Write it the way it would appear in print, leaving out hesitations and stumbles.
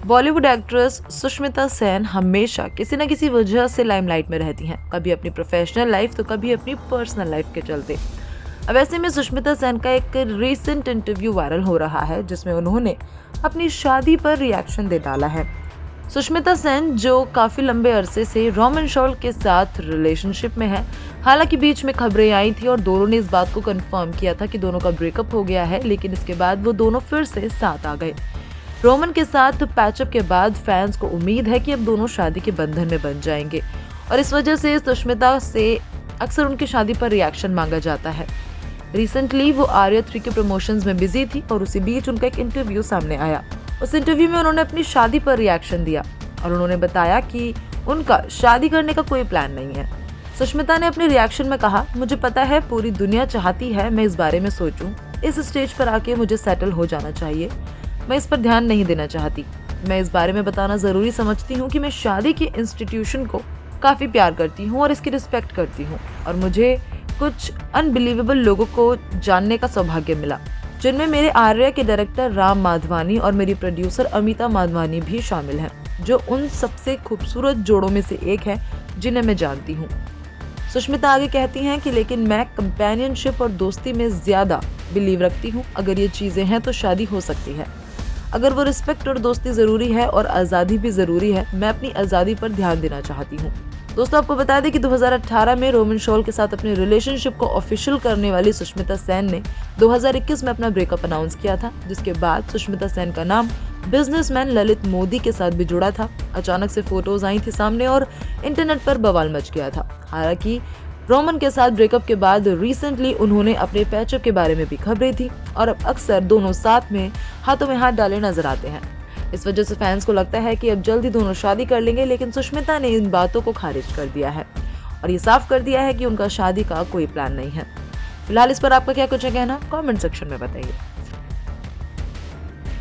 Bollywood actress Sushmita Sen हमेशा किसी न किसी वजह से लाइमलाइट में रहती हैं, कभी अपनी प्रोफेशनल लाइफ तो कभी अपनी पर्सनल लाइफ के चलते। अब ऐसे में सुष्मिता सेन का एक रीसेंट इंटरव्यू वायरल हो रहा है जिसमें उन्होंने अपनी शादी पर रिएक्शन दे डाला है। सुष्मिता सेन जो काफी लंबे अरसे से रोमन शॉल के साथ रिलेशनशिप में है, हालांकि बीच में खबरें आई थी और दोनों ने इस बात को कंफर्म किया था कि दोनों का ब्रेकअप हो गया है, लेकिन इसके बाद वो दोनों फिर से साथ आ गए। रोमन के साथ पैचअप के बाद फैंस को उम्मीद है कि अब दोनों शादी के बंधन में बन जाएंगे और इस वजह से सुष्मिता से अक्सर उनकी शादी पर रिएक्शन मांगा जाता है। रिसेंटली वो आर्या 3 के प्रमोशंस में बिजी थी और उसी बीच उनका एक इंटरव्यू सामने आया। उस इंटरव्यू में उन्होंने अपनी शादी पर रिएक्शन दिया और उन्होंने बताया कि उनका शादी करने का कोई प्लान नहीं है। सुष्मिता ने अपने रिएक्शन में कहा, मुझे पता है पूरी दुनिया चाहती है मैं इस बारे में सोचूं, इस स्टेज पर आके मुझे सेटल हो जाना चाहिए, मैं इस पर ध्यान नहीं देना चाहती। मैं इस बारे में बताना ज़रूरी समझती हूँ कि मैं शादी के इंस्टीट्यूशन को काफ़ी प्यार करती हूँ और इसकी रिस्पेक्ट करती हूँ और मुझे कुछ अनबिलीवेबल लोगों को जानने का सौभाग्य मिला, जिनमें मेरे आर्या के डायरेक्टर राम माधवानी और मेरी प्रोड्यूसर अमिता माधवानी भी शामिल हैं, जो उन सबसे खूबसूरत जोड़ों में से एक है जिन्हें मैं जानती हूँ। सुष्मिता आगे कहती हैं कि लेकिन मैं कंपेनियनशिप और दोस्ती में ज़्यादा बिलीव रखती हूँ। अगर ये चीज़ें हैं तो शादी हो सकती है। अगर वो रिस्पेक्ट और दोस्ती ज़रूरी है और आज़ादी भी ज़रूरी है, मैं अपनी आज़ादी पर ध्यान देना चाहती हूँ। दोस्तों, आपको बता दें कि 2018 में रोमन शॉल के साथ अपने रिलेशनशिप को ऑफिशियल करने वाली सुष्मिता सेन ने 2021 में अपना ब्रेकअप अनाउंस किया था, जिसके बाद सुष्मिता सेन का नाम बिजनेसमैन ललित मोदी के साथ भी जुड़ा था। अचानक से फोटोज आई थी सामने और इंटरनेट पर बवाल मच गया था। हालांकि रोमन के साथ ब्रेकअप के बाद रिसेंटली उन्होंने अपने पैचअप के बारे में भी खबरें थी और अब अक्सर दोनों साथ में हाथों में हाथ डाले नजर आते हैं। इस वजह से फैंस को लगता है कि अब जल्दी दोनों शादी कर लेंगे, लेकिन सुष्मिता ने इन बातों को खारिज कर दिया है और ये साफ कर दिया है कि उनका शादी का कोई प्लान नहीं है। फिलहाल इस पर आपका क्या कुछ है कहना, कमेंट सेक्शन में बताइए।